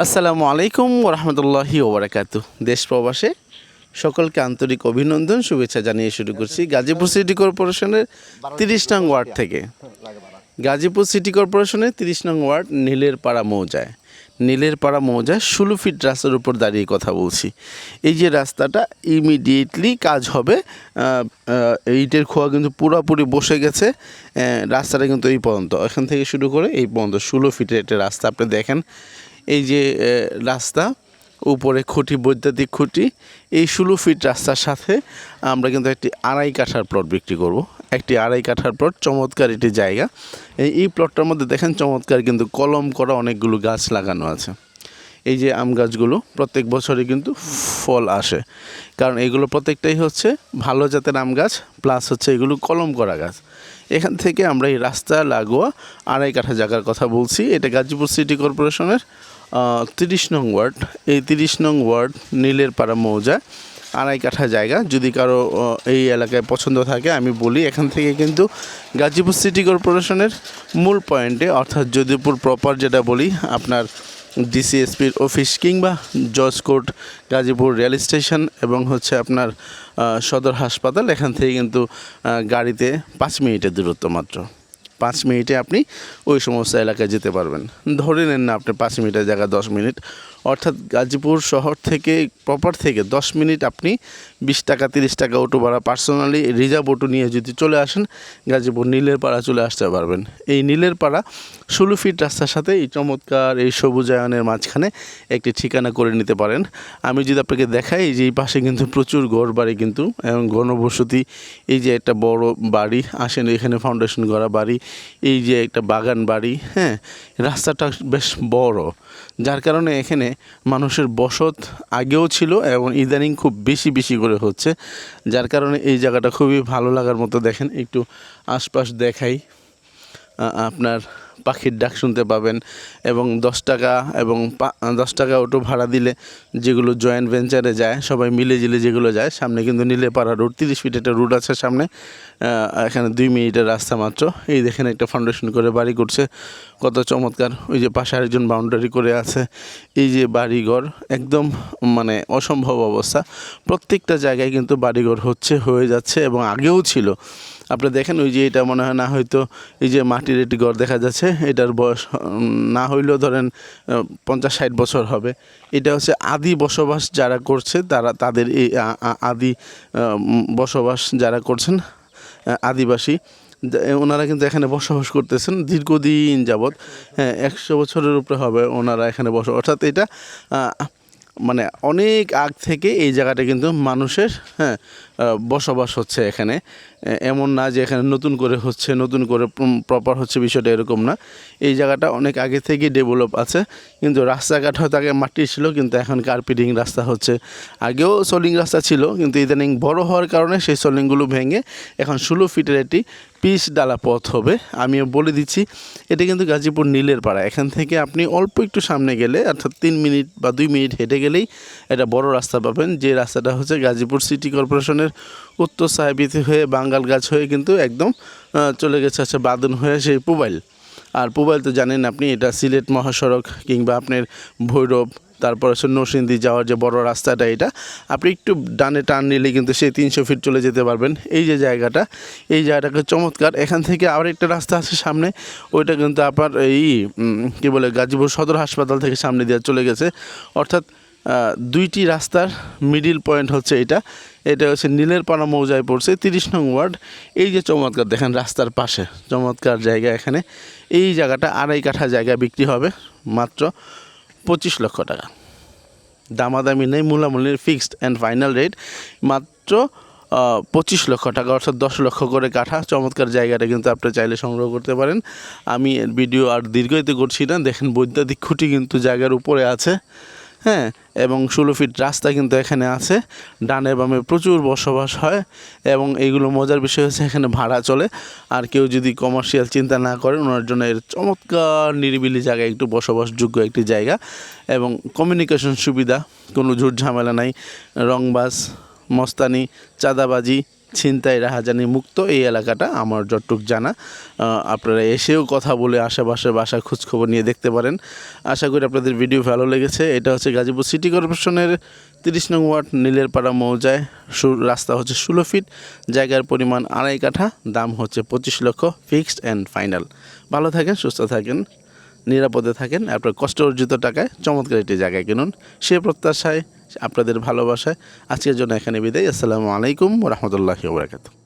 আসসালামু আলাইকুম ওরহমতুল্লাহি ওবরাকাতু। দেশ প্রবাসে সকলকে আন্তরিক অভিনন্দন শুভেচ্ছা জানিয়ে শুরু করছি গাজীপুর সিটি কর্পোরেশনের 30 নং ওয়ার্ড থেকে। গাজীপুর সিটি কর্পোরেশনের 30 নং ওয়ার্ড নীলেরপাড়া মৌজায় 16 ফিট রাস্তার উপর দাঁড়িয়ে কথা বলছি। এই যে রাস্তাটা ইমিডিয়েটলি কাজ হবে, ইটের খোয়া কিন্তু পুরোপুরি বসে গেছে। রাস্তাটা কিন্তু এই পর্যন্ত, এখান থেকে শুরু করে এই পর্যন্ত 16 ফিটের একটা রাস্তা। আপনি দেখেন এই যে রাস্তা, উপরে খুঁটি, বৈদ্যুতিক খুঁটি। এই 16 ফিট রাস্তার সাথে আমরা কিন্তু একটি 2.5 কাঠার প্লট বিক্রি করব। একটি 2.5 কাঠার প্লট, চমৎকার একটি জায়গা। এই প্লটটার মধ্যে দেখেন চমৎকার কিন্তু কলম করা অনেকগুলো গাছ লাগানো আছে। এই যে আম গাছগুলো প্রত্যেক বছরই কিন্তু ফল আসে, কারণ এগুলো প্রত্যেকটাই হচ্ছে ভালো জাতের আম গাছ, প্লাস হচ্ছে এগুলো কলম করা গাছ। এখান থেকে আমরা এই রাস্তা লাগোয়া 2.5 কাঠা জায়গার কথা বলছি। এটা গাজীপুর সিটি কর্পোরেশনের 30 নং ওয়ার্ড। এই 30 নং ওয়ার্ড নীলেরপাড়া মৌজা, 2.5 কাঠা জায়গা। যদি কারো এই এলাকায় পছন্দ থাকে, আমি বলি এখান থেকে কিন্তু গাজীপুর সিটি কর্পোরেশনের মূল পয়েন্টে, অর্থাৎ যদুপুর প্রপার যেটা বলি, আপনার ডিসিএসপির অফিস কিংবা জজ কোর্ট, গাজীপুর রেল স্টেশন এবং হচ্ছে আপনার সদর হাসপাতাল, এখান থেকে কিন্তু গাড়িতে 5 মিনিটের দূরত্ব মাত্র। 5 মিনিটে আপনি ওই সমস্ত এলাকায় যেতে পারবেন। ধরে নেন না আপনি 5 মিনিটের জায়গায় 10 মিনিট, অর্থাৎ গাজীপুর শহর থেকে, প্রপার থেকে 10 মিনিট আপনি 20 টাকা 30 টাকা অটো ভাড়া, পার্সোনালি রিজার্ভ অটো নিয়ে যদি চলে আসেন, গাজীপুর নীলেরপাড়া চলে আসতে পারবেন। এই নীলেরপাড়া 16 ফিট রাস্তার সাথে এই চমৎকার এই সবুজায়নের মাঝখানে একটি ঠিকানা করে নিতে পারেন। আমি যদি আপনাকে দেখাই, যে এই পাশে কিন্তু প্রচুর ঘর বাড়ি কিন্তু এবং ঘনবসতি। এই যে একটা বড় বাড়ি, আসেন এখানে ফাউন্ডেশন করা বাড়ি, এই যে একটা বাগান বাড়ি। হ্যাঁ, রাস্তাটা বেশ বড়, যার কারণে এখানে মানুষের বসত আগেও ছিল এবং ইদানিং খুব বেশি বেশি করে হচ্ছে, যার কারণে এই জায়গাটা খুবই ভালো লাগার মতো। দেখেন একটু আশপাশ দেখাই, আপনার পাখির ডাক শুনতে পাবেন এবং 10 টাকা এবং 10 টাকা অটো ভাড়া দিলে যেগুলো জয়েন্ট ভেঞ্চারে যায়, সবাই মিলে জিলে যেগুলো যায়, সামনে কিন্তু নীলেপাড়া রোড, 30 ফিট একটা রোড আছে সামনে। এখানে 2 মিনিটের রাস্তা মাত্র। এই দেখেন একটা ফাউন্ডেশন করে বাড়ি করছে, কত চমৎকার। ওই যে পাশে আরেকজন বাউন্ডারি করে আছে। এই যে বাড়িঘর একদম মানে অসম্ভব অবস্থা। প্রত্যেকটা জায়গায় কিন্তু বাড়িঘর হয়ে যাচ্ছে এবং আগেও ছিল। আপনি দেখেন ওই যে এটা মনে হয় না, হয়তো এই যে মাটির একটি ঘর দেখা যাচ্ছে, এটার বয়স না হইলেও ধরেন 50-60 বছর হবে। এটা হচ্ছে আদি বসবাস যারা করছে, তাদের এই আদি বসবাস যারা করছেন, আদিবাসী, ওনারা কিন্তু এখানে বসবাস করতেছেন দীর্ঘদিন যাবৎ। হ্যাঁ, 100 বছরের উপরে হবে ওনারা এখানে বসবাস। অর্থাৎ এটা মানে অনেক আগ থেকে এই জায়গাটা কিন্তু মানুষের বসবাস হচ্ছে এখানে। এমন না যে এখানে নতুন করে হচ্ছে, নতুন করে প্রপার হচ্ছে, বিষয়টা এরকম না। এই জায়গাটা অনেক আগে থেকেই ডেভেলপ আছে, কিন্তু রাস্তাঘাট হয়তো আগে মাটির ছিল, কিন্তু এখন কার্পেটিং রাস্তা হচ্ছে। আগেও সলিং রাস্তা ছিল, কিন্তু ইদানিং বড় হওয়ার কারণে সেই সলিংগুলো ভেঙে এখন 16 ফিটের একটি পিচ ডালা পথ হবে। আমিও বলে দিচ্ছি, এটা কিন্তু গাজীপুর নীলেরপাড়া। এখান থেকে আপনি অল্প একটু সামনে গেলে, অর্থাৎ 3 মিনিট বা 2 মিনিট হেঁটে গেলেই একটা বড় রাস্তা পাবেন। যে রাস্তাটা হচ্ছে গাজীপুর সিটি কর্পোরেশনের উত্তর সাহেবীতি হয়ে বাঙ্গালগাছ হয়ে কিন্তু একদম চলে গেছে হচ্ছে বাদন হয়ে সেই পুবাইল। আর পুবাইল তো জানেন আপনি, এটা সিলেট মহাসড়ক কিংবা আপনার ভৈরব, তারপর হচ্ছে নরসিংদী যাওয়ার যে বড় রাস্তাটা, এটা আপনি একটু ডানে টান নিলে কিন্তু সেই 300 ফিট চলে যেতে পারবেন। এই যে জায়গাটা, এই জায়গাটাকে চমৎকার। এখান থেকে আবার একটা রাস্তা আছে সামনে, ওইটা কিন্তু আপনার এই কী বলে গাজীপুর সদর হাসপাতাল থেকে সামনে দিয়ে চলে গেছে। অর্থাৎ 2টি রাস্তার মিডিল পয়েন্ট হচ্ছে এটা হচ্ছে নীলেরপাড়া মৌজায় পড়ছে, 30 নং ওয়ার্ড। এই যে চমৎকার দেখেন রাস্তার পাশে চমৎকার জায়গা। এখানে এই জায়গাটা 2.5 কাঠা জায়গা বিক্রি হবে মাত্র 25 লক্ষ টাকা। দামাদামি নেই, মূলামূলির ফিক্সড অ্যান্ড ফাইনাল রেট মাত্র 25 লক্ষ টাকা, অর্থাৎ 10 লক্ষ করে কাঠা। চমৎকার জায়গাটা কিন্তু আপনি চাইলে সংগ্রহ করতে পারেন। আমি ভিডিও আর দীর্ঘায়িত করছি না। দেখেন বৈদ্যুতিক খুঁটি কিন্তু জায়গার উপরে আছে। হ্যাঁ, এবং 16 ফিট রাস্তা কিন্তু এখানে আছে। ডানে বামে প্রচুর বসবাস হয় এবং এইগুলো মজার বিষয় হচ্ছে এখানে ভাড়া চলে। আর কেউ যদি কমার্শিয়াল চিন্তা না করেন, ওনার জন্য এর চমৎকার নিরিবিলি জায়গায় একটু বসবাসযোগ্য একটি জায়গা এবং কমিউনিকেশন সুবিধা, কোনো ঝুট ঝামেলা নাই, রংবাজ, মস্তানি, চাঁদাবাজি ছিনতাই রাহাজানি মুক্ত এই এলাকাটা আমার যতটুক জানা। আপনারা এসেও কথা বলে আশেপাশের বাসা খোঁজখবর নিয়ে দেখতে পারেন। আশা করি আপনাদের ভিডিও ভালো লেগেছে। এটা হচ্ছে গাজীপুর সিটি কর্পোরেশনের 30 নং ওয়ার্ড নীলেরপাড়া মৌজায়। রাস্তা হচ্ছে 16 ফিট, জায়গার পরিমাণ 2.5 কাঠা, দাম হচ্ছে 25 লক্ষ, ফিক্সড অ্যান্ড ফাইনাল। ভালো থাকেন, সুস্থ থাকেন, নিরাপদে থাকেন, আপনার কষ্ট অর্জিত টাকায় চমৎকার একটি জায়গায় কিনুন। সে প্রত্যাশায়, আপনাদের ভালোবাসায় আজকের জন্য এখানে বিদায়। আসসালামু আলাইকুম ওয়া রাহমাতুল্লাহি ওয়া বারাকাতুহু।